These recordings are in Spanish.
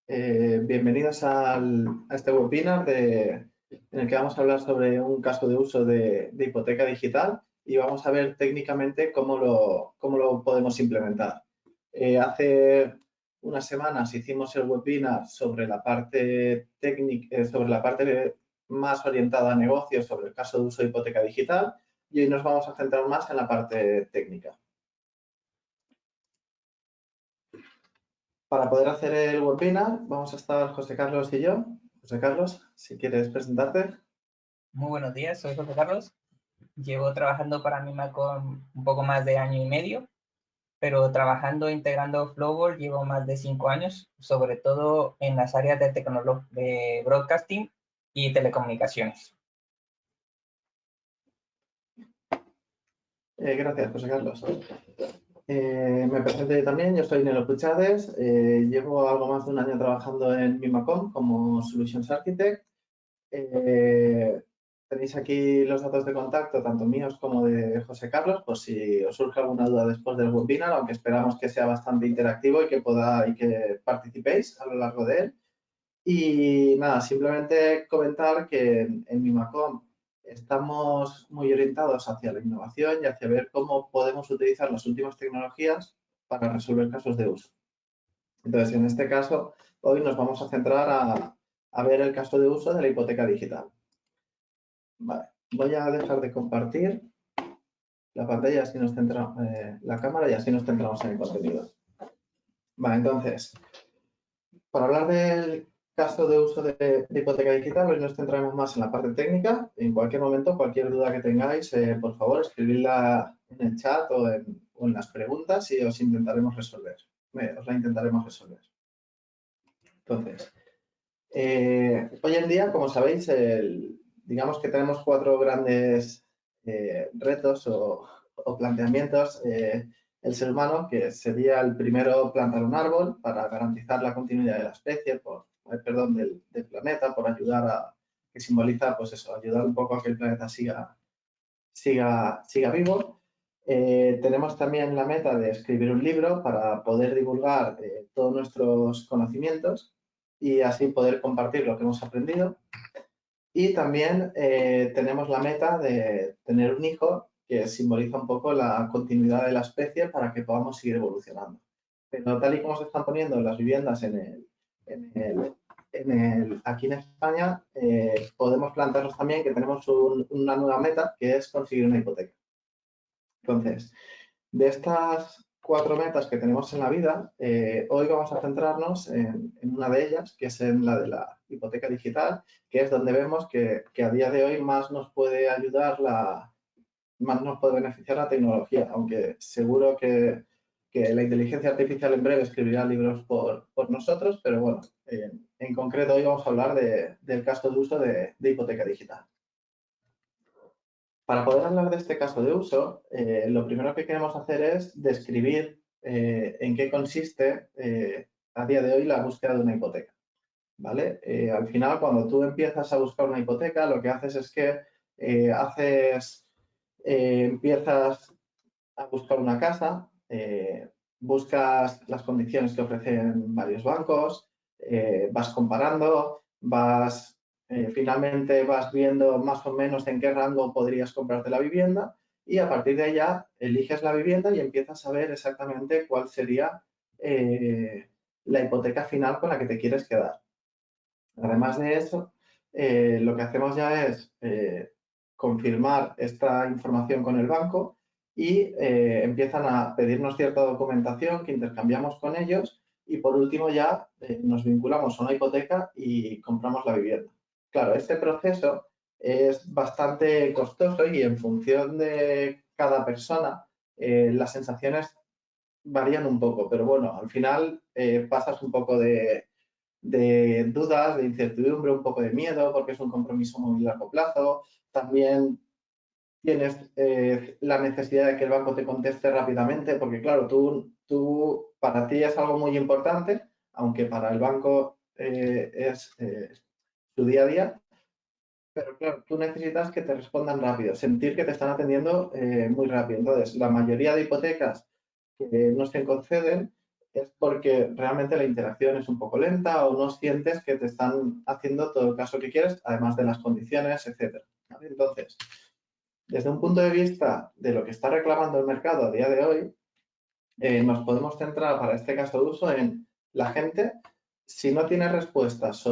Bienvenidos a este webinar en el que vamos a hablar sobre un caso de uso de hipoteca digital y vamos a ver técnicamente cómo lo podemos implementar. Hace unas semanas hicimos el webinar sobre la parte técnica, sobre la parte más orientada a negocios, sobre el caso de uso de hipoteca digital, y hoy nos vamos a centrar más en la parte técnica. Para poder hacer el webinar vamos a estar José Carlos y yo. José Carlos, si quieres presentarte. Muy buenos días, soy José Carlos. Llevo trabajando para Mimacom un poco más de año y medio, pero trabajando integrando Flowboard llevo más de 5 años, sobre todo en las áreas de broadcasting y telecomunicaciones. Gracias, José Carlos. Me presento yo también, yo soy Nelo Puchades, llevo algo más de un año trabajando en Mimacom como Solutions Architect. Tenéis aquí los datos de contacto, tanto míos como de José Carlos, por si os surge alguna duda después del webinar, aunque esperamos que sea bastante interactivo y que participéis a lo largo de él. Y nada, simplemente comentar que en Mimacom estamos muy orientados hacia la innovación y hacia ver cómo podemos utilizar las últimas tecnologías para resolver casos de uso. Entonces, en este caso, hoy nos vamos a centrar a ver el caso de uso de la hipoteca digital. Vale, voy a dejar de compartir la pantalla, así nos centramos, la cámara, y así nos centramos en el contenido. Vale, entonces, para hablar del caso de uso de hipoteca digital, hoy nos centraremos más en la parte técnica. En cualquier momento, cualquier duda que tengáis, por favor, escribidla en el chat o en las preguntas y os la intentaremos resolver. Entonces, hoy en día, como sabéis, digamos que tenemos 4 grandes retos o planteamientos. El ser humano, que sería el primero, plantar un árbol para garantizar la continuidad de la especie, del planeta, por ayudar que simboliza, pues eso, ayudar un poco a que el planeta siga vivo. Tenemos también la meta de escribir un libro para poder divulgar todos nuestros conocimientos y así poder compartir lo que hemos aprendido. Y también tenemos la meta de tener un hijo, que simboliza un poco la continuidad de la especie para que podamos seguir evolucionando. Pero tal y como se están poniendo las viviendas aquí en España, podemos plantearnos también que tenemos una nueva meta, que es conseguir una hipoteca. Entonces, de estas 4 metas que tenemos en la vida, hoy vamos a centrarnos en una de ellas, que es en la de la hipoteca digital, que es donde vemos que a día de hoy más nos puede ayudar, más nos puede beneficiar la tecnología, aunque seguro que la inteligencia artificial en breve escribirá libros por nosotros, pero bueno, en concreto hoy vamos a hablar del caso de uso de hipoteca digital. Para poder hablar de este caso de uso, lo primero que queremos hacer es describir en qué consiste a día de hoy la búsqueda de una hipoteca. ¿Vale? Al final, cuando tú empiezas a buscar una hipoteca, lo que haces es que empiezas a buscar una casa, buscas las condiciones que ofrecen varios bancos, vas comparando, finalmente vas viendo más o menos en qué rango podrías comprarte la vivienda y a partir de ahí ya eliges la vivienda y empiezas a ver exactamente cuál sería la hipoteca final con la que te quieres quedar. Además de eso, lo que hacemos ya es confirmar esta información con el banco y empiezan a pedirnos cierta documentación que intercambiamos con ellos y por último ya nos vinculamos a una hipoteca y compramos la vivienda. Claro, este proceso es bastante costoso y en función de cada persona las sensaciones varían un poco, pero bueno, al final pasas un poco de dudas, de incertidumbre, un poco de miedo, porque es un compromiso muy largo plazo. También tienes la necesidad de que el banco te conteste rápidamente, porque claro, para ti es algo muy importante, aunque para el banco es tu día a día. Pero claro, tú necesitas que te respondan rápido, sentir que te están atendiendo muy rápido. Entonces, la mayoría de hipotecas que no se conceden es porque realmente la interacción es un poco lenta o no sientes que te están haciendo todo el caso que quieres, además de las condiciones, etc. ¿Vale? Entonces, desde un punto de vista de lo que está reclamando el mercado a día de hoy, nos podemos centrar para este caso de uso en la gente, si no tiene respuestas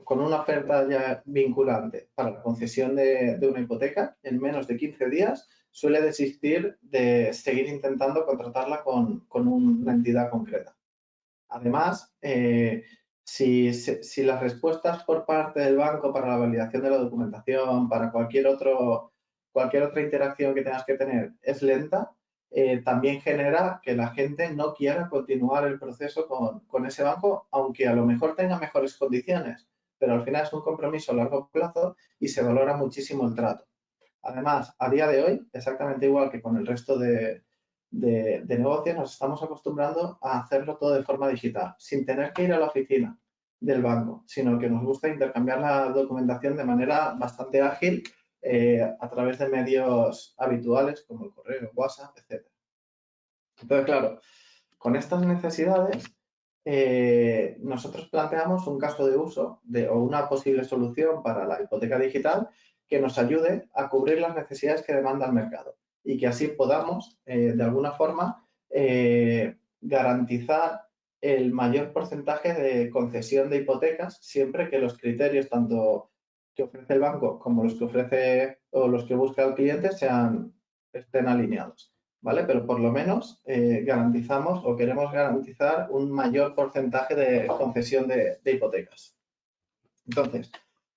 con una oferta ya vinculante para la concesión de una hipoteca en menos de 15 días, suele desistir de seguir intentando contratarla con una entidad concreta. Además, si las respuestas por parte del banco para la validación de la documentación, para cualquier otra interacción que tengas que tener es lenta, también genera que la gente no quiera continuar el proceso con ese banco, aunque a lo mejor tenga mejores condiciones, pero al final es un compromiso a largo plazo y se valora muchísimo el trato. Además, a día de hoy, exactamente igual que con el resto de negocios, nos estamos acostumbrando a hacerlo todo de forma digital, sin tener que ir a la oficina del banco, sino que nos gusta intercambiar la documentación de manera bastante ágil a través de medios habituales como el correo, WhatsApp, etc. Entonces, claro, con estas necesidades, nosotros planteamos un caso de uso o una posible solución para la hipoteca digital que nos ayude a cubrir las necesidades que demanda el mercado y que así podamos, de alguna forma, garantizar el mayor porcentaje de concesión de hipotecas siempre que los criterios tanto que ofrece el banco como los que ofrece o los que busca el cliente estén alineados. ¿Vale? Pero por lo menos garantizamos o queremos garantizar un mayor porcentaje de concesión de hipotecas. Entonces,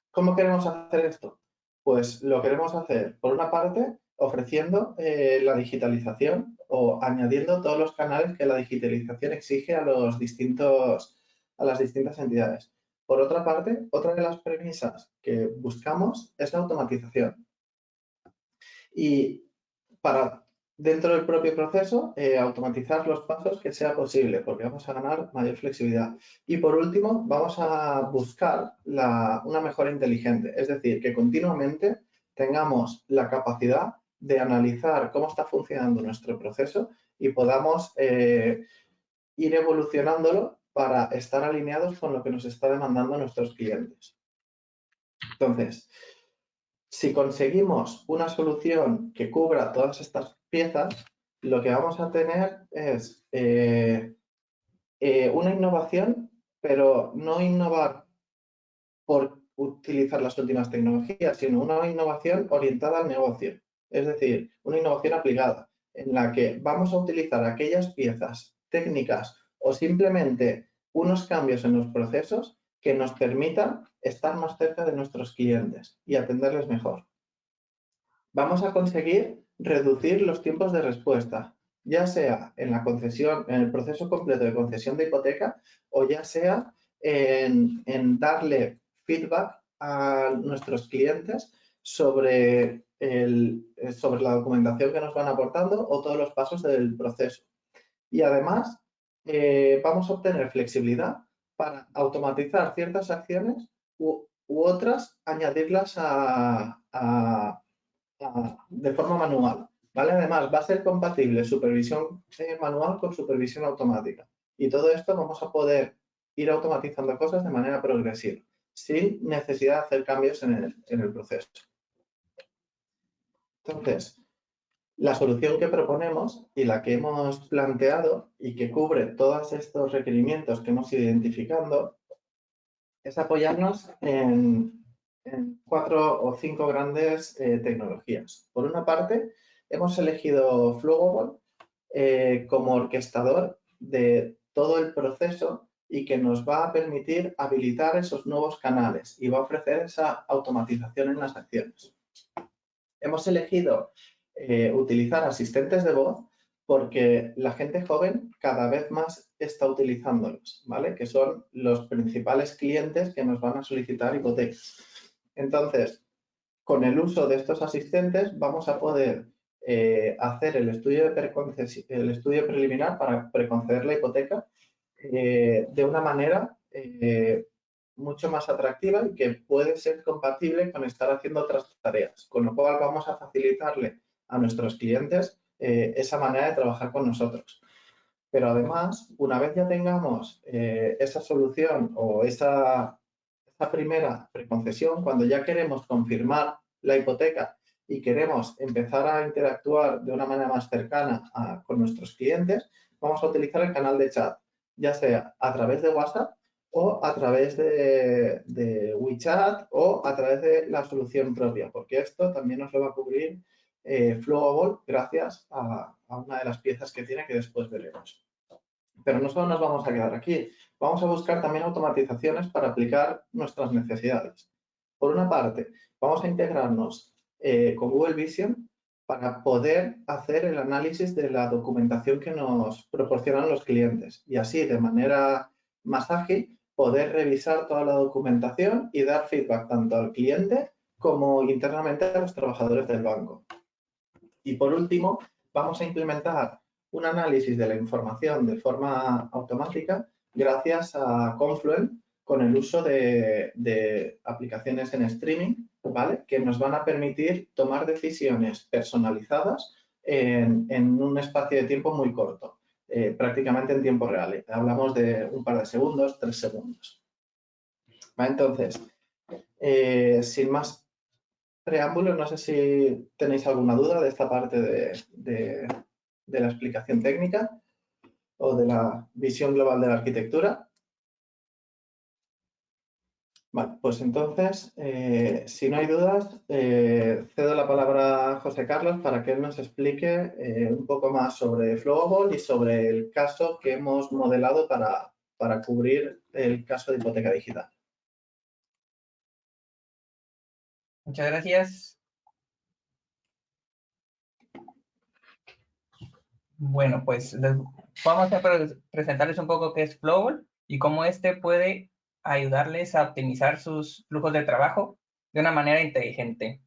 ¿cómo queremos hacer esto? Pues lo queremos hacer, por una parte, ofreciendo la digitalización o añadiendo todos los canales que la digitalización exige a las distintas entidades. Por otra parte, otra de las premisas que buscamos es la automatización. Y para, dentro del propio proceso, automatizar los pasos que sea posible, porque vamos a ganar mayor flexibilidad. Y por último, vamos a buscar una mejora inteligente, es decir, que continuamente tengamos la capacidad de analizar cómo está funcionando nuestro proceso y podamos ir evolucionándolo para estar alineados con lo que nos está demandando nuestros clientes. Entonces, si conseguimos una solución que cubra todas estas piezas, lo que vamos a tener es una innovación, pero no innovar por utilizar las últimas tecnologías, sino una innovación orientada al negocio. Es decir, una innovación aplicada, en la que vamos a utilizar aquellas piezas técnicas o simplemente unos cambios en los procesos que nos permitan estar más cerca de nuestros clientes y atenderles mejor. Vamos a conseguir reducir los tiempos de respuesta, ya sea en la concesión, en el proceso completo de concesión de hipoteca o ya sea en darle feedback a nuestros clientes sobre la documentación que nos van aportando o todos los pasos del proceso. Y además, vamos a obtener flexibilidad para automatizar ciertas acciones u otras, añadirlas de forma manual. ¿Vale? Además, va a ser compatible supervisión manual con supervisión automática. Y todo esto vamos a poder ir automatizando cosas de manera progresiva, sin necesidad de hacer cambios en el proceso. Entonces, la solución que proponemos y la que hemos planteado y que cubre todos estos requerimientos que hemos ido identificando es apoyarnos en 4 o 5 grandes tecnologías. Por una parte, hemos elegido Flowable como orquestador de todo el proceso y que nos va a permitir habilitar esos nuevos canales y va a ofrecer esa automatización en las acciones. Hemos elegido utilizar asistentes de voz porque la gente joven cada vez más está utilizándolos, ¿vale? Que son los principales clientes que nos van a solicitar hipotecas. Entonces, con el uso de estos asistentes vamos a poder hacer el estudio preliminar para preconceder la hipoteca de una manera mucho más atractiva y que puede ser compatible con estar haciendo otras tareas, con lo cual vamos a facilitarle a nuestros clientes esa manera de trabajar con nosotros. Pero además, una vez ya tengamos esa solución o esa primera preconcesión, cuando ya queremos confirmar la hipoteca y queremos empezar a interactuar de una manera más cercana con nuestros clientes, vamos a utilizar el canal de chat, ya sea a través de WhatsApp o a través de WeChat o a través de la solución propia, porque esto también nos lo va a cubrir Flowable gracias a una de las piezas que tiene que después veremos. Pero no solo nos vamos a quedar aquí, vamos a buscar también automatizaciones para aplicar nuestras necesidades. Por una parte, vamos a integrarnos con Google Vision para poder hacer el análisis de la documentación que nos proporcionan los clientes y así de manera más ágil poder revisar toda la documentación y dar feedback tanto al cliente como internamente a los trabajadores del banco. Y por último, vamos a implementar un análisis de la información de forma automática gracias a Confluent con el uso de aplicaciones en streaming, ¿vale? Que nos van a permitir tomar decisiones personalizadas en un espacio de tiempo muy corto, prácticamente en tiempo real. Hablamos de un par de segundos, 3 segundos. ¿Vale? Entonces, sin más preámbulo, no sé si tenéis alguna duda de esta parte de la explicación técnica o de la visión global de la arquitectura. Vale, pues entonces, si no hay dudas, cedo la palabra a José Carlos para que él nos explique un poco más sobre Flowable y sobre el caso que hemos modelado para cubrir el caso de hipoteca digital. Muchas gracias. Bueno, pues vamos a presentarles un poco qué es Flowable y cómo este puede ayudarles a optimizar sus flujos de trabajo de una manera inteligente.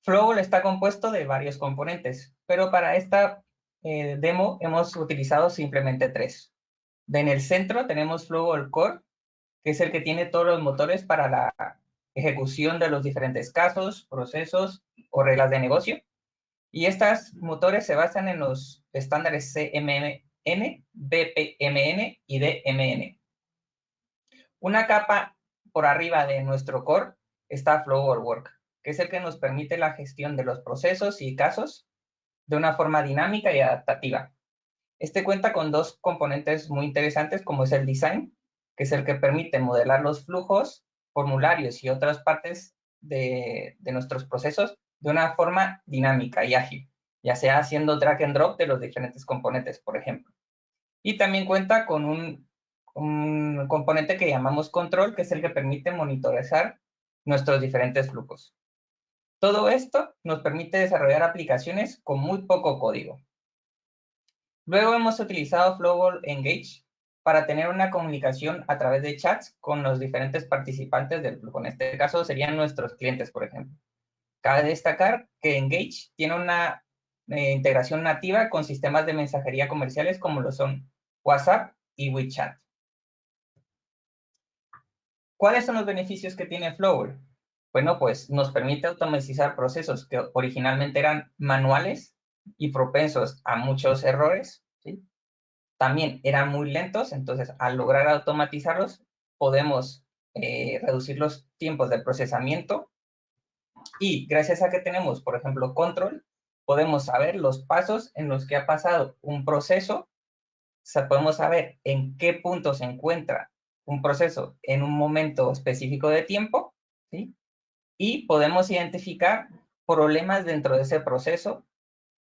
Flowable está compuesto de varios componentes, pero para esta demo hemos utilizado simplemente 3. En el centro tenemos Flowable Core, que es el que tiene todos los motores para la ejecución de los diferentes casos, procesos o reglas de negocio. Y estos motores se basan en los estándares CMMN, BPMN y DMN. Una capa por arriba de nuestro core está Flowable Work, que es el que nos permite la gestión de los procesos y casos de una forma dinámica y adaptativa. Este cuenta con 2 componentes muy interesantes, como es el design, que es el que permite modelar los flujos, formularios y otras partes de nuestros procesos de una forma dinámica y ágil, ya sea haciendo drag and drop de los diferentes componentes, por ejemplo. Y también cuenta con un componente que llamamos control, que es el que permite monitorizar nuestros diferentes flujos. Todo esto nos permite desarrollar aplicaciones con muy poco código. Luego hemos utilizado Flowable Engage para tener una comunicación a través de chats con los diferentes participantes del flujo. En este caso serían nuestros clientes, por ejemplo. Cabe destacar que Engage tiene una integración nativa con sistemas de mensajería comerciales como lo son WhatsApp y WeChat. ¿Cuáles son los beneficios que tiene Flowable? Bueno, pues nos permite automatizar procesos que originalmente eran manuales y propensos a muchos errores, ¿sí? También eran muy lentos, entonces al lograr automatizarlos podemos reducir los tiempos de procesamiento y gracias a que tenemos, por ejemplo, control, podemos saber los pasos en los que ha pasado un proceso, podemos saber en qué punto se encuentra un proceso en un momento específico de tiempo, ¿sí? Y podemos identificar problemas dentro de ese proceso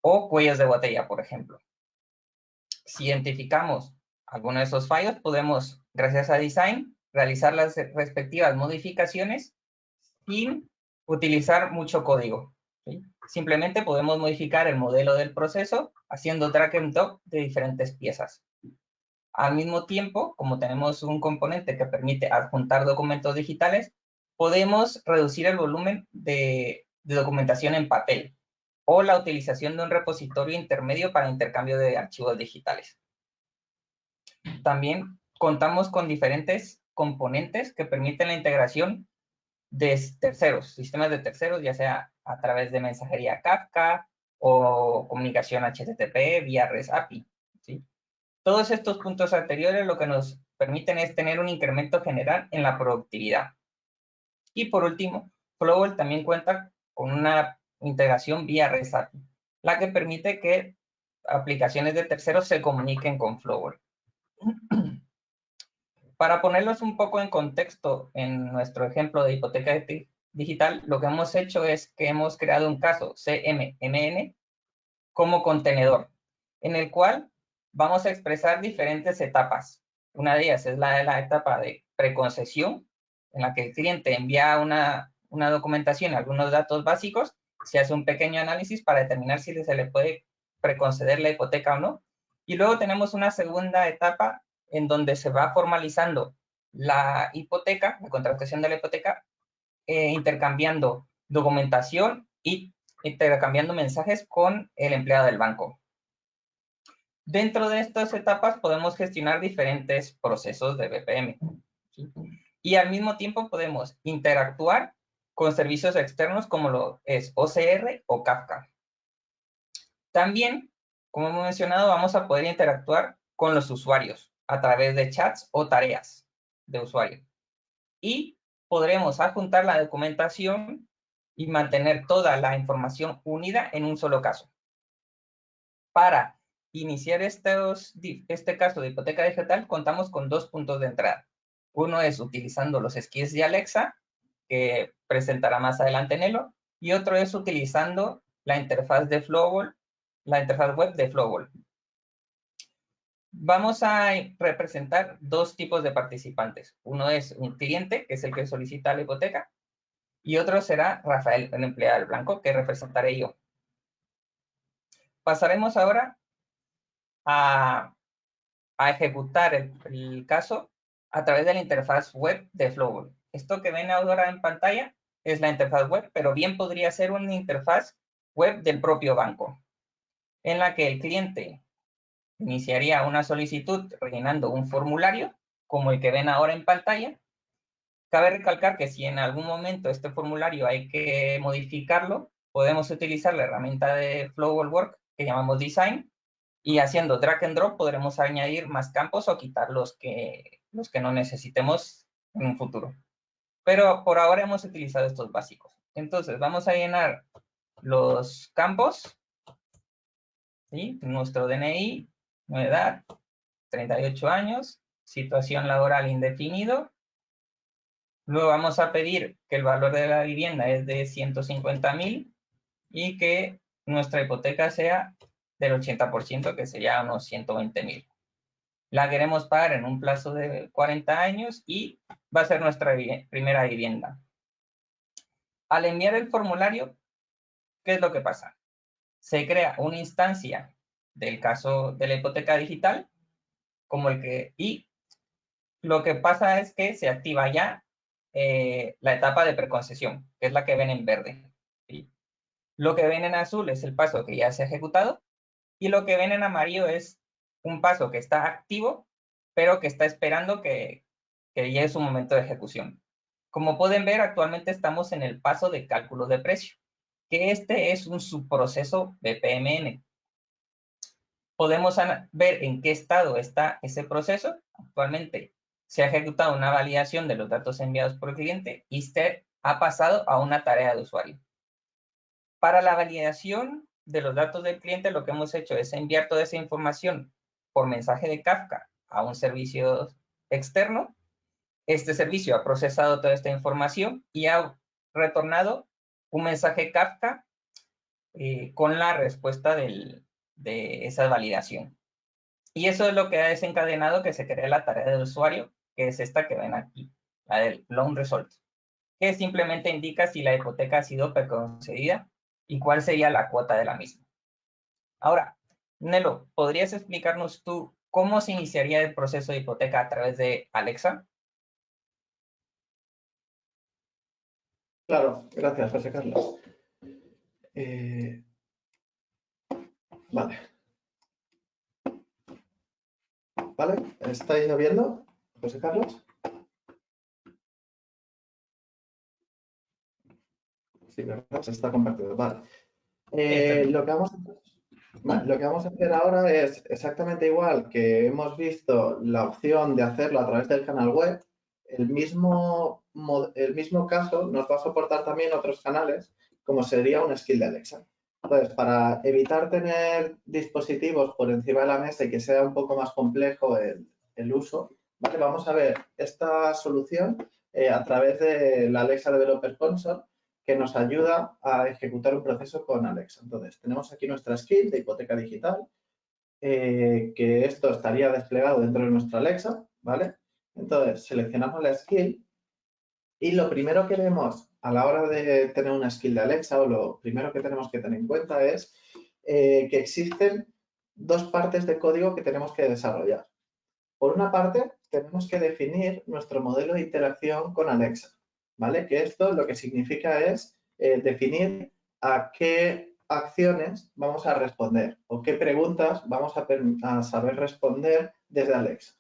o cuellos de botella, por ejemplo. Si identificamos alguno de esos fallos, podemos, gracias a Design, realizar las respectivas modificaciones sin utilizar mucho código, ¿sí? Simplemente podemos modificar el modelo del proceso haciendo drag and drop de diferentes piezas. Al mismo tiempo, como tenemos un componente que permite adjuntar documentos digitales, podemos reducir el volumen de documentación en papel o la utilización de un repositorio intermedio para intercambio de archivos digitales. También contamos con diferentes componentes que permiten la integración de terceros, sistemas de terceros, ya sea a través de mensajería Kafka o comunicación HTTP vía REST API, ¿sí? Todos estos puntos anteriores lo que nos permiten es tener un incremento general en la productividad. Y por último, Flowell también cuenta con una integración vía REST API, la que permite que aplicaciones de terceros se comuniquen con Flowell. Para ponerlos un poco en contexto en nuestro ejemplo de hipoteca digital, lo que hemos hecho es que hemos creado un caso CMMN como contenedor, en el cual vamos a expresar diferentes etapas. Una de ellas es la etapa de preconcesión, en la que el cliente envía una documentación, algunos datos básicos, se hace un pequeño análisis para determinar si se le puede preconceder la hipoteca o no. Y luego tenemos una segunda etapa en donde se va formalizando la hipoteca, la contratación de la hipoteca, intercambiando documentación y intercambiando mensajes con el empleado del banco. Dentro de estas etapas podemos gestionar diferentes procesos de BPM, ¿sí? Y al mismo tiempo podemos interactuar con servicios externos como lo es OCR o Kafka. También, como hemos mencionado, vamos a poder interactuar con los usuarios a través de chats o tareas de usuario. Y podremos adjuntar la documentación y mantener toda la información unida en un solo caso. Para iniciar este caso de hipoteca digital, contamos con dos puntos de entrada. Uno es utilizando los skills de Alexa, que presentará más adelante Nelo, y otro es utilizando la interfaz de Flowell, la interfaz web de Flowell. Vamos a representar dos tipos de participantes. Uno es un cliente, que es el que solicita la hipoteca, y otro será Rafael, el empleado del banco, que representaré yo. Pasaremos ahora a ejecutar el caso a través de la interfaz web de Flowell. Esto que ven ahora en pantalla es la interfaz web, pero bien podría ser una interfaz web del propio banco, en la que el cliente iniciaría una solicitud rellenando un formulario, como el que ven ahora en pantalla. Cabe recalcar que si en algún momento este formulario hay que modificarlo, podemos utilizar la herramienta de Flowell Work que llamamos Design, y haciendo drag and drop podremos añadir más campos o quitar los que no necesitemos en un futuro. Pero por ahora hemos utilizado estos básicos. Entonces vamos a llenar los campos, ¿sí? Nuestro DNI, edad, 38 años, situación laboral indefinido. Luego vamos a pedir que el valor de la vivienda es de 150,000 y que nuestra hipoteca sea del 80%, que sería unos 120,000. La queremos pagar en un plazo de 40 años y va a ser nuestra primera vivienda. Al enviar el formulario, ¿qué es lo que pasa? Se crea una instancia del caso de la hipoteca digital, y lo que pasa es que se activa ya la etapa de preconcesión, que es la que ven en verde, ¿sí? Lo que ven en azul es el paso que ya se ha ejecutado, y lo que ven en amarillo es un paso que está activo, pero que está esperando que llegue su momento de ejecución. Como pueden ver, actualmente estamos en el paso de cálculo de precio, que este es un subproceso BPMN. Podemos ver en qué estado está ese proceso. Actualmente se ha ejecutado una validación de los datos enviados por el cliente y se ha pasado a una tarea de usuario. Para la validación de los datos del cliente, lo que hemos hecho es enviar toda esa información por mensaje de Kafka a un servicio externo. Este servicio ha procesado toda esta información y ha retornado un mensaje Kafka con la respuesta de esa validación. Y eso es lo que ha desencadenado que se cree la tarea del usuario, que es esta que ven aquí, la del Loan Result, que simplemente indica si la hipoteca ha sido preconcedida y cuál sería la cuota de la misma. Ahora, Nelo, ¿podrías explicarnos tú cómo se iniciaría el proceso de hipoteca a través de Alexa? Claro, gracias, José Carlos. Vale. ¿Vale? ¿Estáis viendo, José Carlos? Sí, ¿verdad? Se está compartiendo. Vale. Lo que vamos a hacer ahora es exactamente igual que hemos visto la opción de hacerlo a través del canal web. El mismo caso nos va a soportar también otros canales, como sería un skill de Alexa. Entonces, para evitar tener dispositivos por encima de la mesa y que sea un poco más complejo el uso, ¿vale? Vamos a ver esta solución a través de la Alexa Developer Console, que nos ayuda a ejecutar un proceso con Alexa. Entonces, tenemos aquí nuestra skill de hipoteca digital, que esto estaría desplegado dentro de nuestra Alexa, ¿vale? Entonces, seleccionamos la skill y lo primero que vemos a la hora de tener una skill de Alexa, o lo primero que tenemos que tener en cuenta es que existen dos partes de código que tenemos que desarrollar. Por una parte, tenemos que definir nuestro modelo de interacción con Alexa, ¿vale? Que esto lo que significa es definir a qué acciones vamos a responder o qué preguntas vamos a saber responder desde Alexa.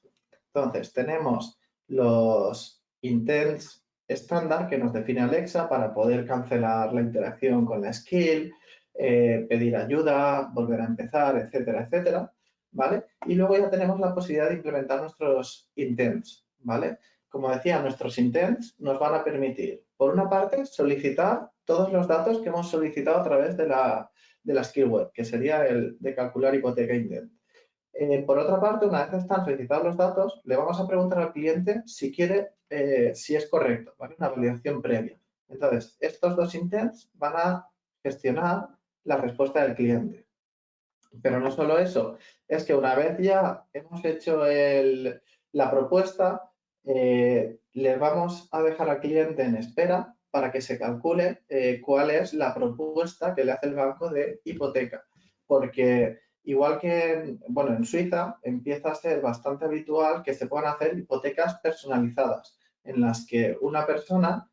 Entonces, tenemos los intents estándar que nos define Alexa para poder cancelar la interacción con la skill, pedir ayuda, volver a empezar, etcétera, etcétera, ¿vale? Y luego ya tenemos la posibilidad de implementar nuestros intents, ¿vale? Como decía, nuestros intents nos van a permitir, por una parte, solicitar todos los datos que hemos solicitado a través de la skill web, que sería el de calcular hipoteca intent. Por otra parte, una vez están solicitados los datos, le vamos a preguntar al cliente si quiere, si es correcto, ¿vale? Una validación previa. Entonces, estos dos intents van a gestionar la respuesta del cliente. Pero no solo eso, es que una vez ya hemos hecho la propuesta, le vamos a dejar al cliente en espera para que se calcule cuál es la propuesta que le hace el banco de hipoteca. Porque igual que, bueno, en Suiza empieza a ser bastante habitual que se puedan hacer hipotecas personalizadas, en las que una persona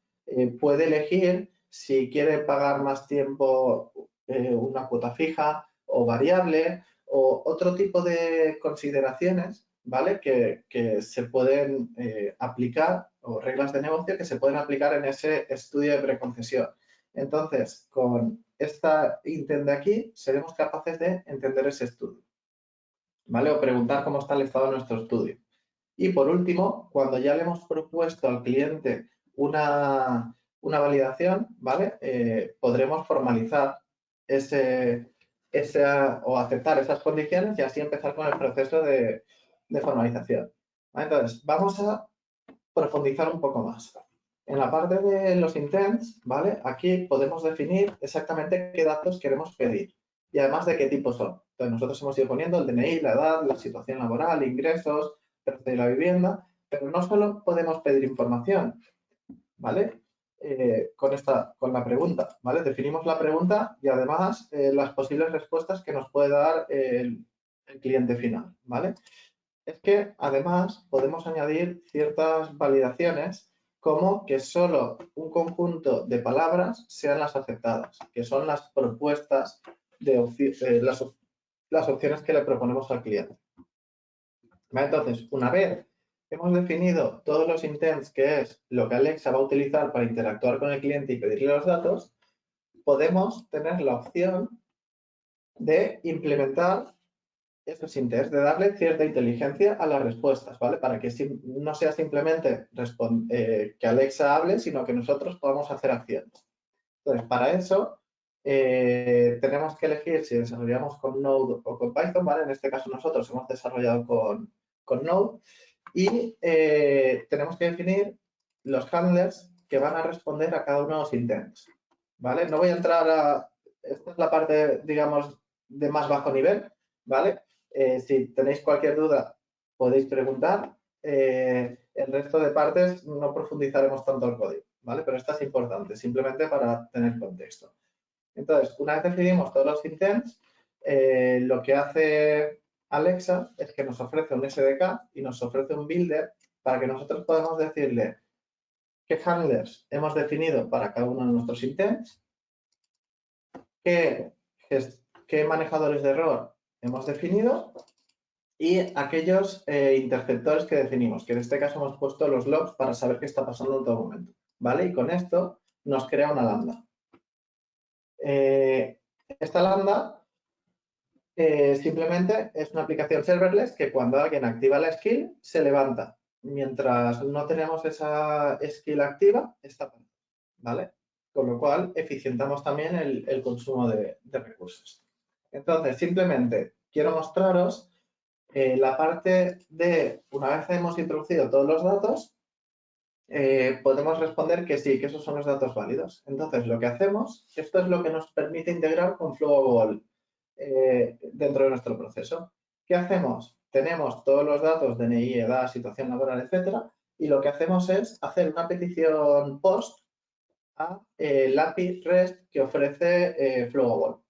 puede elegir si quiere pagar más tiempo una cuota fija o variable o otro tipo de consideraciones, ¿vale? Que se pueden aplicar o reglas de negocio que se pueden aplicar en ese estudio de preconcesión. Entonces, con esta intent de aquí, seremos capaces de entender ese estudio, ¿vale? O preguntar cómo está el estado de nuestro estudio. Y por último, cuando ya le hemos propuesto al cliente una validación, ¿vale? Podremos formalizar o aceptar esas condiciones y así empezar con el proceso de formalización. ¿Vale? Entonces, vamos a profundizar un poco más. En la parte de los intents, ¿vale? Aquí podemos definir exactamente qué datos queremos pedir y además de qué tipo son. Entonces, nosotros hemos ido poniendo el DNI, la edad, la situación laboral, ingresos, precio de la vivienda, pero no solo podemos pedir información, ¿vale? Con la pregunta, ¿vale? Definimos la pregunta y además las posibles respuestas que nos puede dar el cliente final, ¿vale? Es que además podemos añadir ciertas validaciones como que solo un conjunto de palabras sean las aceptadas, que son las propuestas las opciones que le proponemos al cliente. ¿Vale? Entonces, una vez hemos definido todos los intents, que es lo que Alexa va a utilizar para interactuar con el cliente y pedirle los datos, podemos tener la opción de implementar estos intents, de darle cierta inteligencia a las respuestas, ¿vale? Para que no sea simplemente que Alexa hable, sino que nosotros podamos hacer acciones. Entonces, para eso tenemos que elegir si desarrollamos con Node o con Python, ¿vale? En este caso nosotros hemos desarrollado con Node y tenemos que definir los handlers que van a responder a cada uno de los intents, ¿vale? No voy a entrar a... Esta es la parte, digamos, de más bajo nivel, ¿vale? Si tenéis cualquier duda, podéis preguntar. El resto de partes no profundizaremos tanto el código, ¿vale? Pero esta es importante, simplemente para tener contexto. Entonces, una vez definimos todos los intents, lo que hace Alexa es que nos ofrece un SDK y nos ofrece un builder para que nosotros podamos decirle qué handlers hemos definido para cada uno de nuestros intents, qué manejadores de error hemos definido y aquellos interceptores que definimos, que en este caso hemos puesto los logs para saber qué está pasando en todo momento, ¿vale? Y con esto nos crea una lambda. Esta lambda simplemente es una aplicación serverless que cuando alguien activa la skill se levanta. Mientras no tenemos esa skill activa, está parada, ¿vale? Con lo cual eficientamos también el consumo de recursos. Entonces, simplemente quiero mostraros la parte de, una vez hemos introducido todos los datos, podemos responder que sí, que esos son los datos válidos. Entonces, lo que hacemos, esto es lo que nos permite integrar con Flowable dentro de nuestro proceso. ¿Qué hacemos? Tenemos todos los datos, DNI, edad, situación laboral, etcétera, y lo que hacemos es hacer una petición POST a el API REST que ofrece Flowable.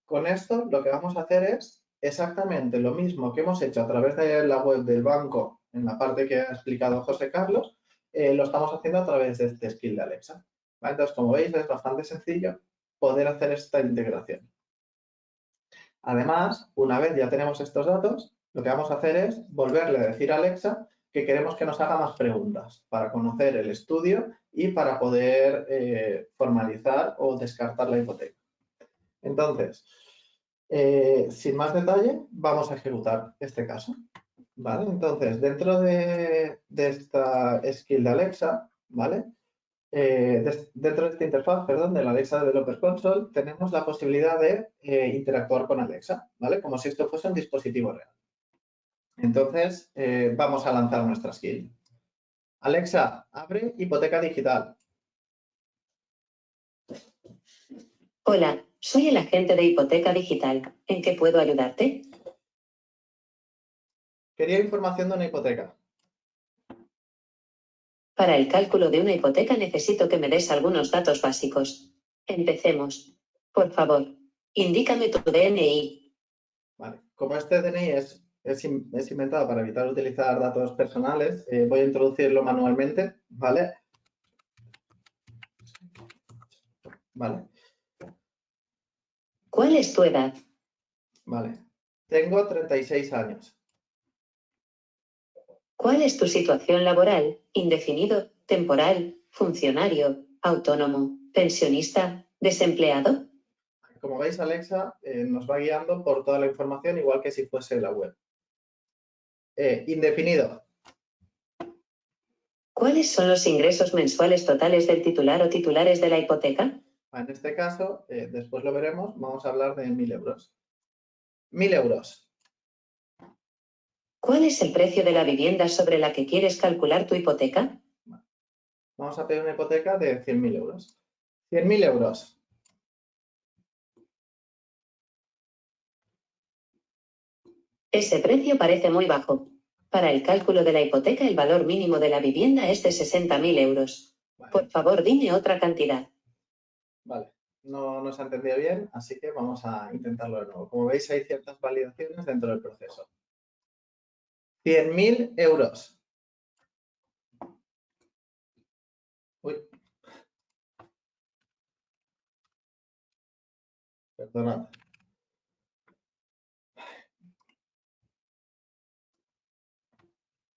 Con esto, lo que vamos a hacer es exactamente lo mismo que hemos hecho a través de la web del banco en la parte que ha explicado José Carlos, lo estamos haciendo a través de este skill de Alexa. ¿Vale? Entonces, como veis, es bastante sencillo poder hacer esta integración. Además, una vez ya tenemos estos datos, lo que vamos a hacer es volverle a decir a Alexa que queremos que nos haga más preguntas para conocer el estudio y para poder formalizar o descartar la hipoteca. Entonces, sin más detalle, vamos a ejecutar este caso. ¿Vale? Entonces, dentro de esta skill de Alexa, ¿vale? Dentro de esta interfaz, perdón, de la Alexa Developer Console, tenemos la posibilidad de interactuar con Alexa, ¿vale? Como si esto fuese un dispositivo real. Entonces, vamos a lanzar nuestra skill. Alexa, abre hipoteca digital. Hola, soy el agente de hipoteca digital. ¿En qué puedo ayudarte? Quería información de una hipoteca. Para el cálculo de una hipoteca necesito que me des algunos datos básicos. Empecemos. Por favor, indícame tu DNI. Vale. Como este DNI es inventado para evitar utilizar datos personales, voy a introducirlo manualmente, ¿vale? Vale. ¿Cuál es tu edad? Vale. Tengo 36 años. ¿Cuál es tu situación laboral? Indefinido, temporal, funcionario, autónomo, pensionista, desempleado. Como veis, Alexa nos va guiando por toda la información, igual que si fuese la web. Indefinido. ¿Cuáles son los ingresos mensuales totales del titular o titulares de la hipoteca? En este caso, después lo veremos, vamos a hablar de 1.000 euros. 1.000 euros. ¿Cuál es el precio de la vivienda sobre la que quieres calcular tu hipoteca? Vamos a pedir una hipoteca de 100.000 euros. 100.000 euros. Ese precio parece muy bajo. Para el cálculo de la hipoteca, el valor mínimo de la vivienda es de 60.000 euros. Vale. Por favor, dime otra cantidad. Vale, no nos ha entendido bien, así que vamos a intentarlo de nuevo. Como veis, hay ciertas validaciones dentro del proceso. 100.000 euros. Uy. Perdonad.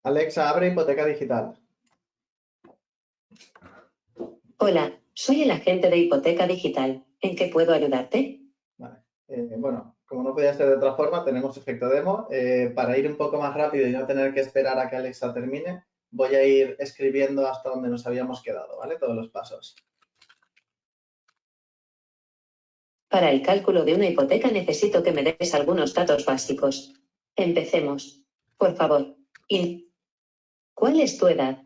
Alexa, abre hipoteca digital. Hola, soy el agente de hipoteca digital. ¿En qué puedo ayudarte? Vale. Bueno, como no podía ser de otra forma, tenemos efecto demo. Para ir un poco más rápido y no tener que esperar a que Alexa termine, voy a ir escribiendo hasta donde nos habíamos quedado, ¿vale? Todos los pasos. Para el cálculo de una hipoteca necesito que me des algunos datos básicos. Empecemos. Por favor. ¿Cuál es tu edad?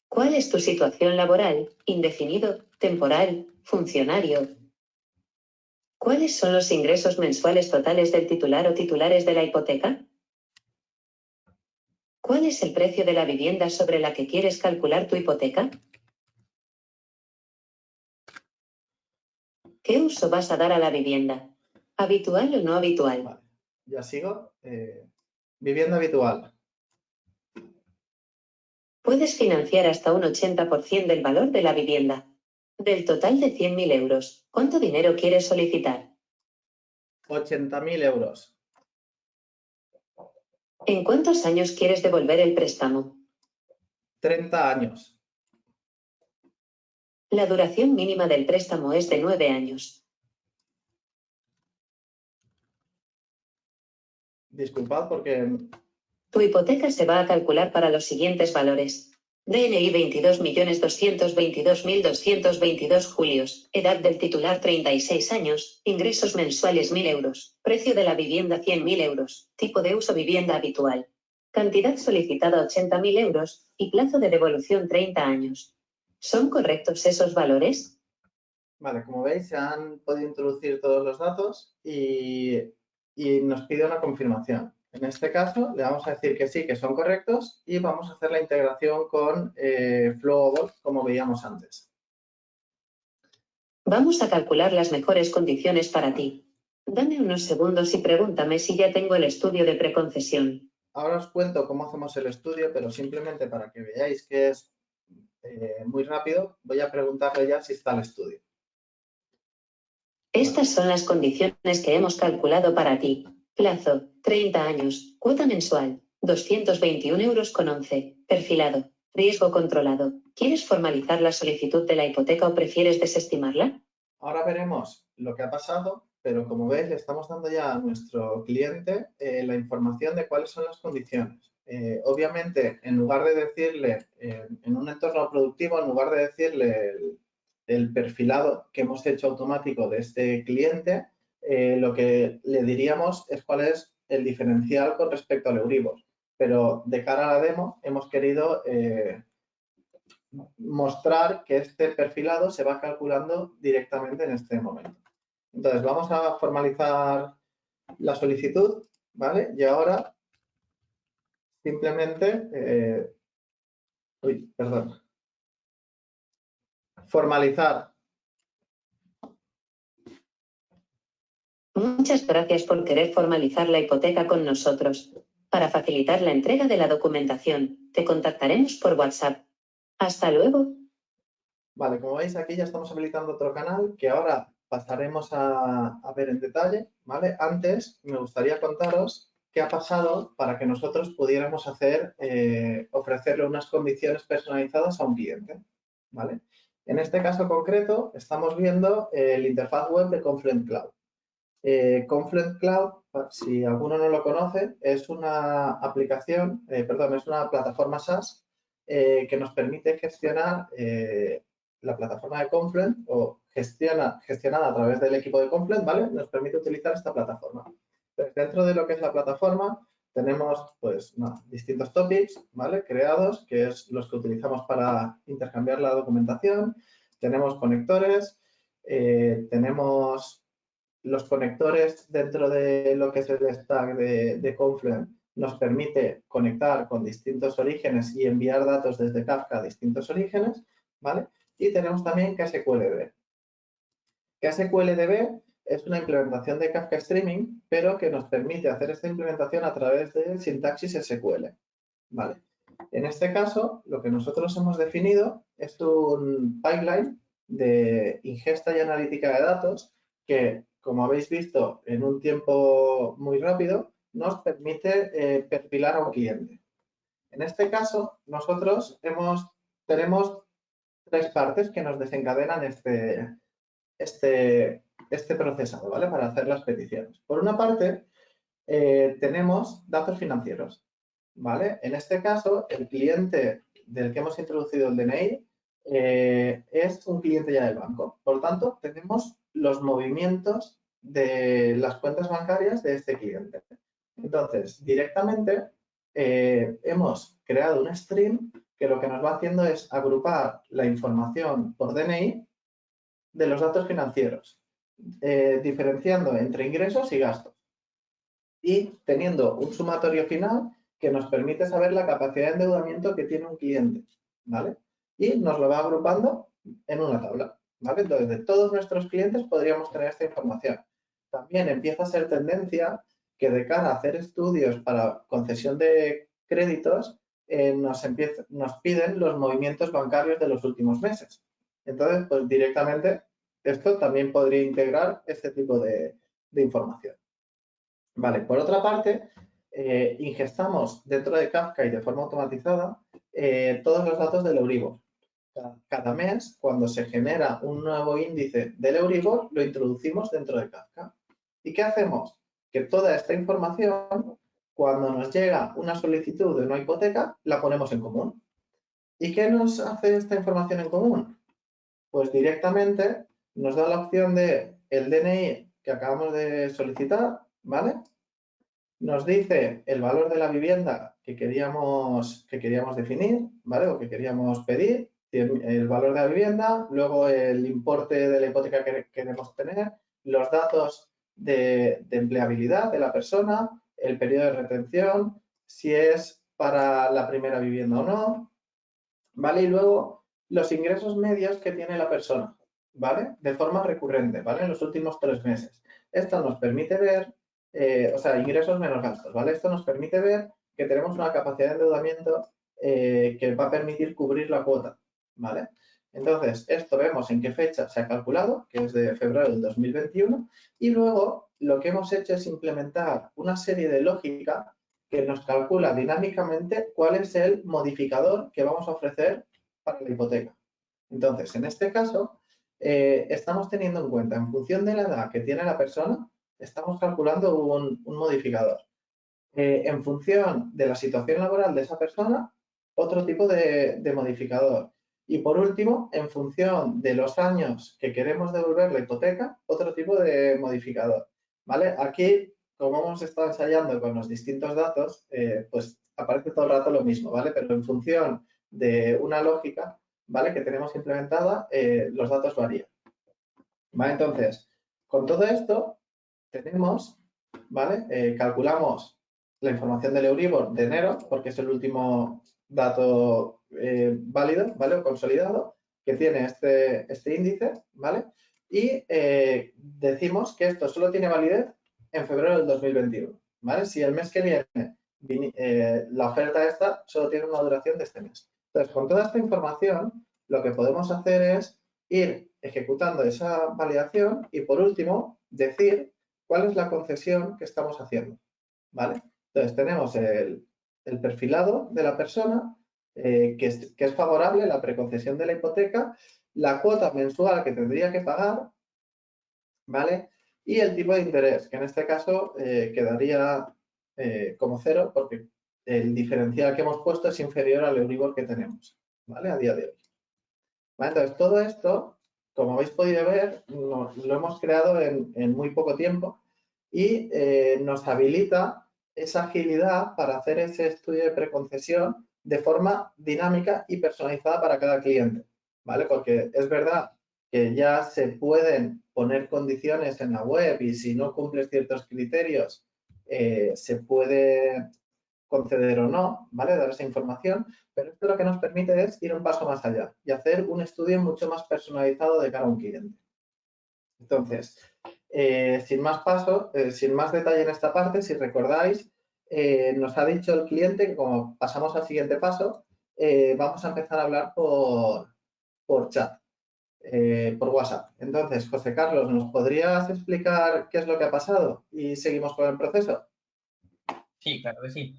¿Cuál es tu situación laboral? Indefinido, temporal, funcionario. ¿Cuáles son los ingresos mensuales totales del titular o titulares de la hipoteca? ¿Cuál es el precio de la vivienda sobre la que quieres calcular tu hipoteca? ¿Qué uso vas a dar a la vivienda? ¿Habitual o no habitual? Vale. Ya sigo. Vivienda habitual. Puedes financiar hasta un 80% del valor de la vivienda. Del total de 100.000 euros, ¿cuánto dinero quieres solicitar? 80.000 euros. ¿En cuántos años quieres devolver el préstamo? 30 años. La duración mínima del préstamo es de 9 años. Disculpad porque... Tu hipoteca se va a calcular para los siguientes valores. DNI 22.222.222 julios. Edad del titular 36 años. Ingresos mensuales 1.000 euros. Precio de la vivienda 100.000 euros. Tipo de uso vivienda habitual. Cantidad solicitada 80.000 euros. Y plazo de devolución 30 años. ¿Son correctos esos valores? Vale, como veis se han podido introducir todos los datos y nos pide una confirmación. En este caso le vamos a decir que sí, que son correctos y vamos a hacer la integración con Flowable, como veíamos antes. Vamos a calcular las mejores condiciones para ti. Dame unos segundos y pregúntame si ya tengo el estudio de preconcesión. Ahora os cuento cómo hacemos el estudio, pero simplemente para que veáis que es muy rápido, voy a preguntarle ya si está el estudio. Estas son las condiciones que hemos calculado para ti. Plazo, 30 años. Cuota mensual, 221,11 euros. Perfilado, riesgo controlado. ¿Quieres formalizar la solicitud de la hipoteca o prefieres desestimarla? Ahora veremos lo que ha pasado, pero como veis le estamos dando ya a nuestro cliente la información de cuáles son las condiciones. Obviamente, en lugar de decirle, en un entorno productivo, en lugar de decirle el perfilado que hemos hecho automático de este cliente, lo que le diríamos es cuál es el diferencial con respecto al Euribor. Pero de cara a la demo hemos querido mostrar que este perfilado se va calculando directamente en este momento. Entonces vamos a formalizar la solicitud, ¿vale? Y ahora simplemente, formalizar. Muchas gracias por querer formalizar la hipoteca con nosotros. Para facilitar la entrega de la documentación, te contactaremos por WhatsApp. Hasta luego. Vale, como veis aquí ya estamos habilitando otro canal que ahora pasaremos a ver en detalle, ¿vale? Antes me gustaría contaros qué ha pasado para que nosotros pudiéramos ofrecerle unas condiciones personalizadas a un cliente, ¿vale? En este caso concreto estamos viendo el interfaz web de Confluent Cloud. Confluent Cloud, si alguno no lo conoce, es una aplicación, es una plataforma SaaS que nos permite gestionar la plataforma de Confluent o gestionada a través del equipo de Confluent, ¿vale? Nos permite utilizar esta plataforma. Entonces, dentro de lo que es la plataforma tenemos distintos topics, ¿vale? Creados, que es los que utilizamos para intercambiar la documentación. Tenemos conectores, tenemos los conectores dentro de lo que es el stack de Confluent nos permite conectar con distintos orígenes y enviar datos desde Kafka a distintos orígenes, ¿vale? Y tenemos también KSQLDB. KSQLDB es una implementación de Kafka Streaming, pero que nos permite hacer esta implementación a través de sintaxis SQL, ¿vale? En este caso, lo que nosotros hemos definido es un pipeline de ingesta y analítica de datos que, como habéis visto, en un tiempo muy rápido, nos permite perfilar a un cliente. En este caso, nosotros tenemos tres partes que nos desencadenan este procesado, ¿vale? Para hacer las peticiones. Por una parte, tenemos datos financieros, ¿vale? En este caso, el cliente del que hemos introducido el DNI es un cliente ya del banco. Por lo tanto, tenemos los movimientos de las cuentas bancarias de este cliente. Entonces, directamente hemos creado un stream que lo que nos va haciendo es agrupar la información por DNI de los datos financieros, diferenciando entre ingresos y gastos y teniendo un sumatorio final que nos permite saber la capacidad de endeudamiento que tiene un cliente, ¿vale? Y nos lo va agrupando en una tabla, ¿vale? Entonces, de todos nuestros clientes podríamos tener esta información. También empieza a ser tendencia que de cara a hacer estudios para concesión de créditos, nos piden los movimientos bancarios de los últimos meses. Entonces, pues directamente esto también podría integrar este tipo de información. Vale, por otra parte, ingestamos dentro de Kafka y de forma automatizada todos los datos del Euribor. cada mes, cuando se genera un nuevo índice del Euribor, lo introducimos dentro de Kafka. ¿Y qué hacemos? Que toda esta información, cuando nos llega una solicitud de una hipoteca, la ponemos en común. ¿Y qué nos hace esta información en común? Pues directamente nos da la opción de el DNI que acabamos de solicitar, ¿vale? Nos dice el valor de la vivienda que queríamos definir, ¿vale? O que queríamos pedir, el valor de la vivienda, luego el importe de la hipoteca que queremos tener, los datos de empleabilidad de la persona, el periodo de retención, si es para la primera vivienda o no, ¿vale? Y luego los ingresos medios que tiene la persona, ¿vale? De forma recurrente, ¿vale? En los últimos 3 meses. Esto nos permite ver, o sea, ingresos menos gastos, ¿vale? Esto nos permite ver que tenemos una capacidad de endeudamiento que va a permitir cubrir la cuota, ¿vale? Entonces, esto vemos en qué fecha se ha calculado, que es de febrero del 2021, y luego lo que hemos hecho es implementar una serie de lógica que nos calcula dinámicamente cuál es el modificador que vamos a ofrecer para la hipoteca. Entonces, en este caso, estamos teniendo en cuenta, en función de la edad que tiene la persona, estamos calculando un modificador. En función de la situación laboral de esa persona, otro tipo de modificador. Y por último, en función de los años que queremos devolver la hipoteca, otro tipo de modificador. ¿Vale? Aquí, como hemos estado ensayando con los distintos datos, pues aparece todo el rato lo mismo, ¿vale? Pero en función de una lógica, ¿vale? Que tenemos implementada, los datos varían. ¿Vale? Entonces, con todo esto, tenemos, ¿vale? Calculamos la información del Euribor de enero, porque es el último dato válido, ¿vale? O consolidado, que tiene este índice, ¿vale? Y decimos que esto solo tiene validez en febrero del 2021, ¿vale? Si el mes que viene la oferta esta solo tiene una duración de este mes. Entonces, con toda esta información, lo que podemos hacer es ir ejecutando esa validación y, por último, decir cuál es la concesión que estamos haciendo, ¿vale? Entonces, tenemos el perfilado de la persona, que es favorable, la preconcesión de la hipoteca, la cuota mensual que tendría que pagar, ¿vale? Y el tipo de interés, que en este caso quedaría como 0, porque el diferencial que hemos puesto es inferior al Euribor que tenemos, ¿vale? A día de hoy. ¿Vale? Entonces, todo esto, como habéis podido ver, lo hemos creado en muy poco tiempo y nos habilita esa agilidad para hacer ese estudio de preconcesión de forma dinámica y personalizada para cada cliente, ¿vale? Porque es verdad que ya se pueden poner condiciones en la web y si no cumples ciertos criterios se puede conceder o no, ¿vale? Dar esa información, pero esto lo que nos permite es ir un paso más allá y hacer un estudio mucho más personalizado de cara a un cliente. Entonces, sin más sin más detalle en esta parte, si recordáis, nos ha dicho el cliente que como pasamos al siguiente paso, vamos a empezar a hablar por chat, por WhatsApp. Entonces, José Carlos, ¿nos podrías explicar qué es lo que ha pasado y seguimos con el proceso? Sí, claro que sí.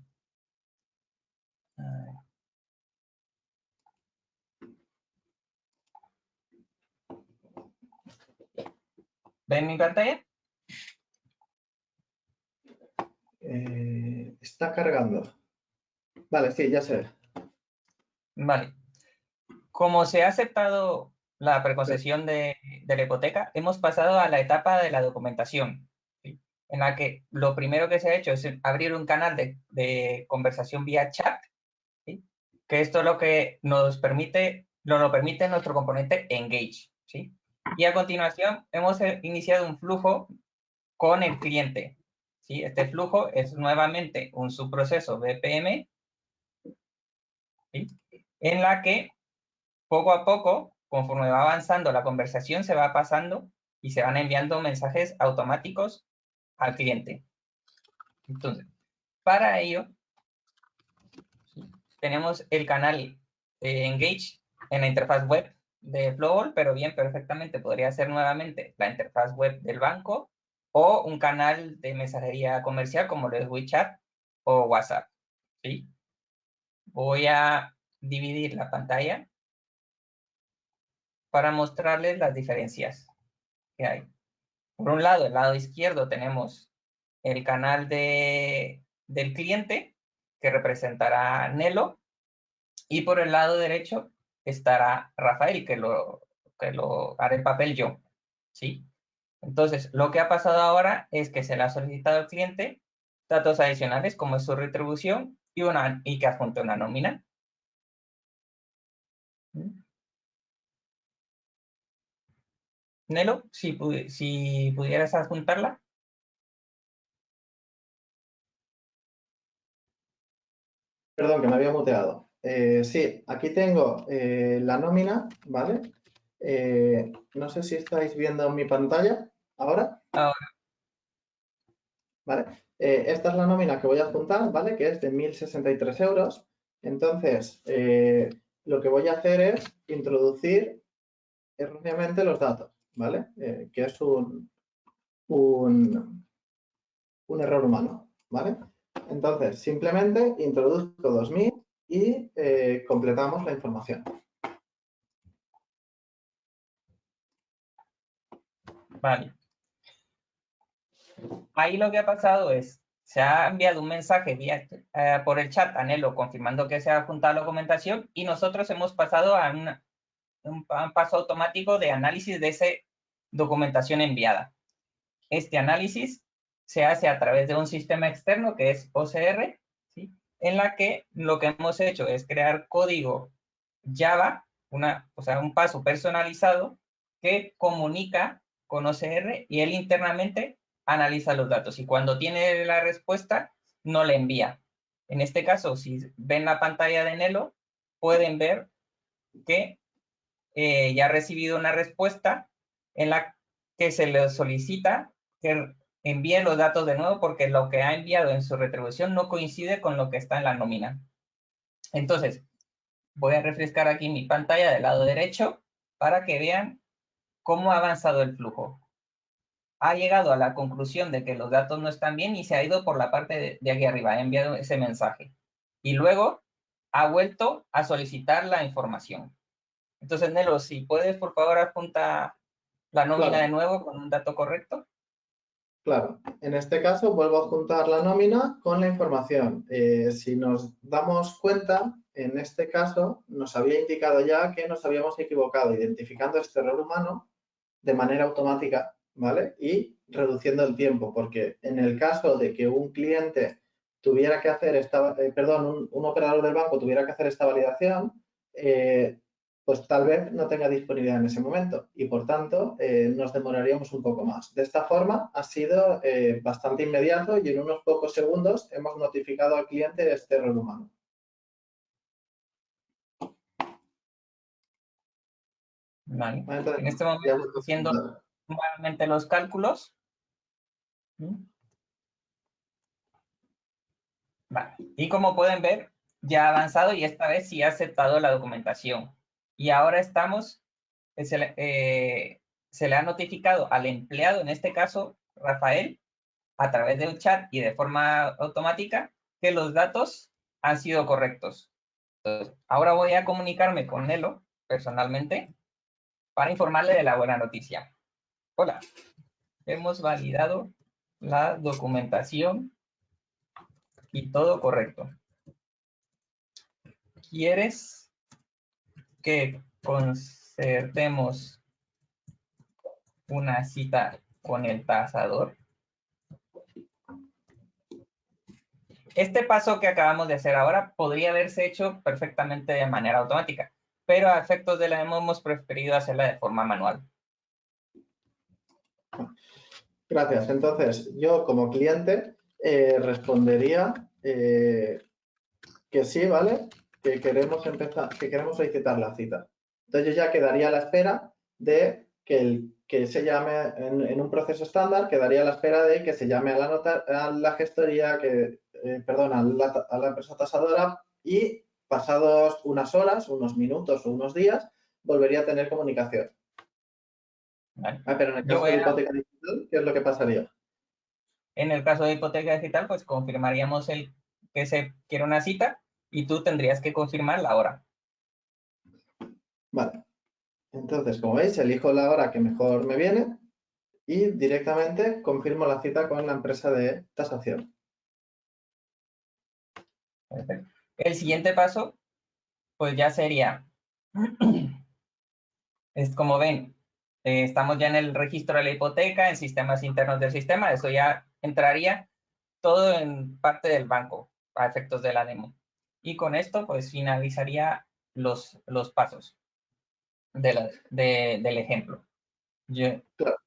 ¿Ven mi pantalla? Está cargando. Vale, sí, ya se ve. Vale. Como se ha aceptado la preconcesión de la hipoteca, hemos pasado a la etapa de la documentación, ¿sí? En la que lo primero que se ha hecho es abrir un canal de conversación vía chat, ¿sí? Que esto lo que nos permite, lo permite nuestro componente Engage, ¿sí? Y a continuación hemos iniciado un flujo con el cliente, ¿sí? Este flujo es nuevamente un subproceso BPM, ¿sí? En la que poco a poco, conforme va avanzando la conversación, se va pasando y se van enviando mensajes automáticos al cliente. Entonces, para ello, tenemos el canal Engage en la interfaz web de Flowball, pero bien, perfectamente podría ser nuevamente la interfaz web del banco o un canal de mensajería comercial como lo es WeChat o WhatsApp, ¿sí? Voy a dividir la pantalla para mostrarles las diferencias que hay. Por un lado, el lado izquierdo tenemos el canal del cliente, que representará Nelo, y por el lado derecho estará Rafael, que lo haré en papel yo, ¿sí? Entonces, lo que ha pasado ahora es que se le ha solicitado al cliente datos adicionales, como es su retribución, y que adjunte una nómina. Nelo, si pudieras adjuntarla. Perdón, que me había muteado. Sí, aquí tengo la nómina, ¿vale? No sé si estáis viendo mi pantalla ahora. Ahora. ¿Vale? Esta es la nómina que voy a adjuntar, ¿vale? Que es de 1.063 euros. Entonces, lo que voy a hacer es introducir erróneamente los datos, ¿vale? Que es un error humano, ¿vale? Entonces, simplemente introduzco 2000 y completamos la información. Vale. Ahí lo que ha pasado es, se ha enviado un mensaje por el chat a Nelo confirmando que se ha adjuntado la documentación y nosotros hemos pasado a un paso automático de análisis de esa documentación enviada. Este análisis se hace a través de un sistema externo que es OCR, ¿sí? En la que lo que hemos hecho es crear código Java, o sea, un paso personalizado que comunica con OCR y él internamente analiza los datos y cuando tiene la respuesta no le envía. En este caso, si ven la pantalla de Nelo, pueden ver que ya ha recibido una respuesta en la que se le solicita que envíe los datos de nuevo porque lo que ha enviado en su retribución no coincide con lo que está en la nómina. Entonces, voy a refrescar aquí mi pantalla del lado derecho para que vean cómo ha avanzado el flujo. Ha llegado a la conclusión de que los datos no están bien y se ha ido por la parte de aquí arriba, ha enviado ese mensaje. Y luego ha vuelto a solicitar la información. Entonces, Nelo, si puedes, por favor, adjunta la nómina Claro. de nuevo con un dato correcto. Claro, en este caso vuelvo a juntar la nómina con la información. Si nos damos cuenta, en este caso nos había indicado ya que nos habíamos equivocado identificando este error humano de manera automática, ¿vale? Y reduciendo el tiempo, porque en el caso de que un cliente tuviera que hacer un operador del banco tuviera que hacer esta validación, pues tal vez no tenga disponibilidad en ese momento y por tanto nos demoraríamos un poco más. De esta forma ha sido bastante inmediato y en unos pocos segundos hemos notificado al cliente de este error humano. Vale. Entonces, En este momento estoy haciendo nuevamente los cálculos. Vale. Y como pueden ver, ya ha avanzado y esta vez sí ha aceptado la documentación. Y ahora se le ha notificado al empleado, en este caso, Rafael, a través de un chat y de forma automática, que los datos han sido correctos. Entonces, ahora voy a comunicarme con Nelo personalmente para informarle de la buena noticia. Hola, hemos validado la documentación y todo correcto. ¿Quieres que concertemos una cita con el tasador? Este paso que acabamos de hacer ahora podría haberse hecho perfectamente de manera automática, pero a efectos de la demo hemos preferido hacerla de forma manual. Gracias. Entonces, yo como cliente respondería que sí, ¿vale? Que queremos solicitar la cita. Entonces, yo ya quedaría a la espera de que se llame en un proceso estándar, quedaría a la espera de que se llame a la gestoría, a la empresa tasadora y pasados unas horas, unos minutos o unos días, volvería a tener comunicación. ¿Vale? Pero en el caso de la hipoteca digital, ¿qué es lo que pasaría? En el caso de hipoteca digital, pues confirmaríamos que se quiere una cita y tú tendrías que confirmar la hora. Vale. Entonces, como veis, elijo la hora que mejor me viene y directamente confirmo la cita con la empresa de tasación. Perfecto. El siguiente paso, pues ya sería, es como ven, estamos ya en el registro de la hipoteca, en sistemas internos del sistema, eso ya entraría todo en parte del banco, a efectos de la demo. Y con esto, pues finalizaría los pasos del ejemplo. Claro.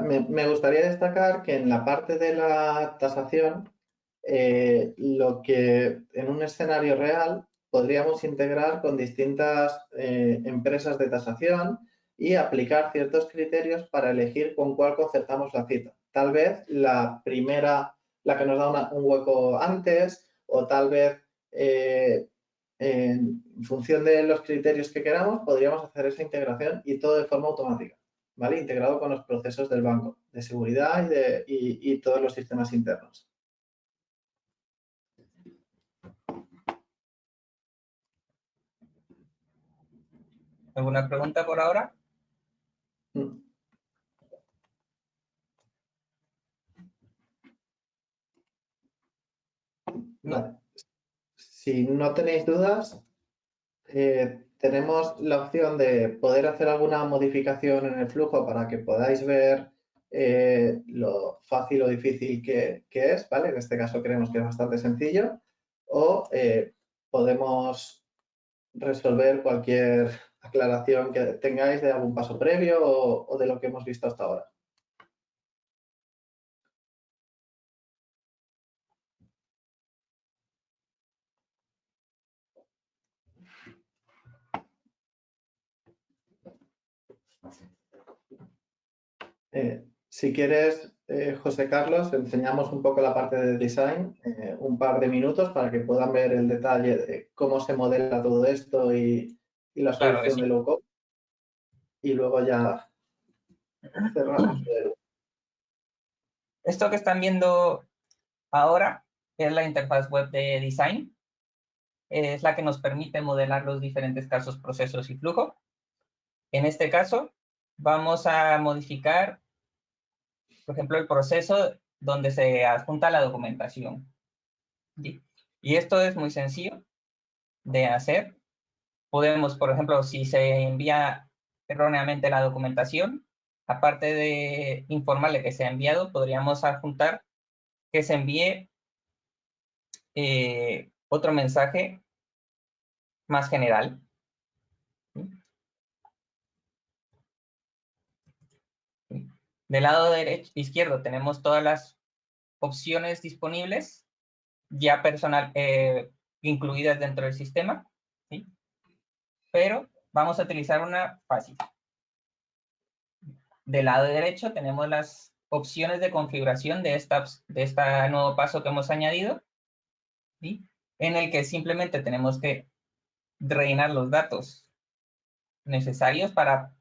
Me gustaría destacar que en la parte de la tasación, lo que en un escenario real podríamos integrar con distintas empresas de tasación y aplicar ciertos criterios para elegir con cuál concertamos la cita. Tal vez la primera, la que nos da un hueco antes, o tal vez en función de los criterios que queramos, podríamos hacer esa integración y todo de forma automática, ¿vale? Integrado con los procesos del banco, de seguridad y todos los sistemas internos. ¿Alguna pregunta por ahora? Vale. Si no tenéis dudas, tenemos la opción de poder hacer alguna modificación en el flujo para que podáis ver lo fácil o difícil que es, ¿vale? En este caso creemos que es bastante sencillo, o podemos resolver cualquier aclaración que tengáis de algún paso previo o de lo que hemos visto hasta ahora. Si quieres, José Carlos, enseñamos un poco la parte de design, un par de minutos para que puedan ver el detalle de cómo se modela todo esto y la Claro que solución sí. de low-code. Y luego ya cerramos. Esto que están viendo ahora es la interfaz web de design. Es la que nos permite modelar los diferentes casos, procesos y flujo. En este caso, vamos a modificar, por ejemplo, el proceso donde se adjunta la documentación. ¿Sí? Y esto es muy sencillo de hacer. Podemos, por ejemplo, si se envía erróneamente la documentación, aparte de informarle que se ha enviado, podríamos adjuntar que se envíe otro mensaje más general. Del lado derecho, izquierdo tenemos todas las opciones disponibles ya incluidas dentro del sistema, ¿sí? Pero vamos a utilizar una fácil. Del lado derecho tenemos las opciones de configuración de este nuevo paso que hemos añadido, ¿sí? En el que simplemente tenemos que rellenar los datos necesarios para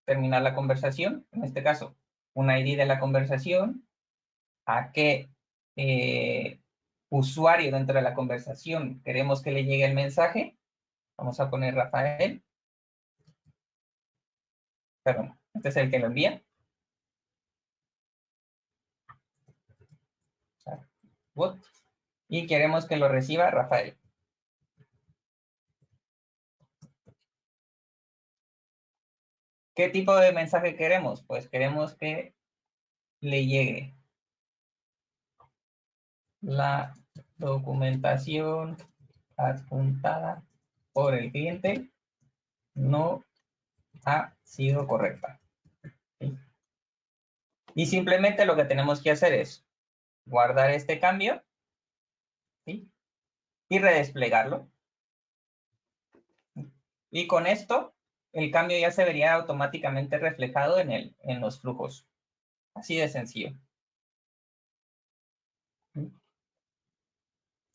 terminar la conversación. En este caso, un ID de la conversación, a qué usuario dentro de la conversación queremos que le llegue el mensaje. Vamos a poner Rafael. Perdón, este es el que lo envía. Y queremos que lo reciba Rafael. ¿Qué tipo de mensaje queremos? Pues queremos que le llegue la documentación adjuntada por el cliente no ha sido correcta. ¿Sí? Y simplemente lo que tenemos que hacer es guardar este cambio, ¿sí? Y redesplegarlo. Y con esto, el cambio ya se vería automáticamente reflejado en los flujos. Así de sencillo.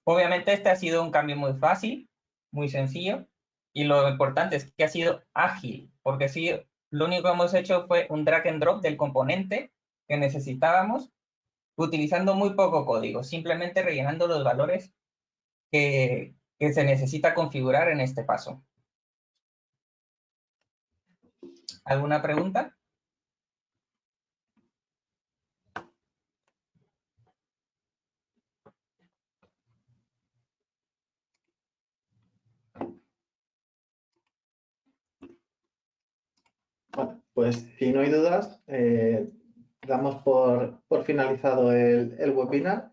Obviamente este ha sido un cambio muy fácil, muy sencillo, y lo importante es que ha sido ágil, porque sí, lo único que hemos hecho fue un drag and drop del componente que necesitábamos, utilizando muy poco código, simplemente rellenando los valores que se necesita configurar en este paso. ¿Alguna pregunta? Bueno, pues si no hay dudas, damos por finalizado el webinar.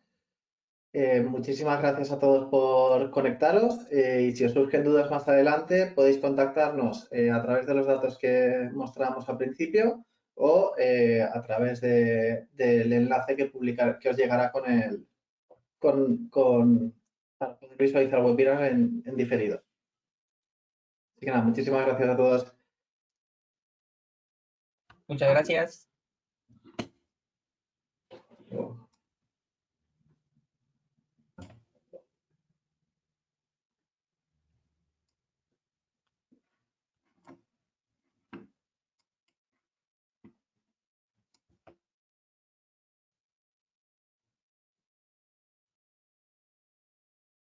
Muchísimas gracias a todos por conectaros y si os surgen dudas más adelante podéis contactarnos a través de los datos que mostramos al principio o a través del enlace que os llegará para poder visualizar el webinar en diferido. Así que nada, muchísimas gracias a todos. Muchas gracias.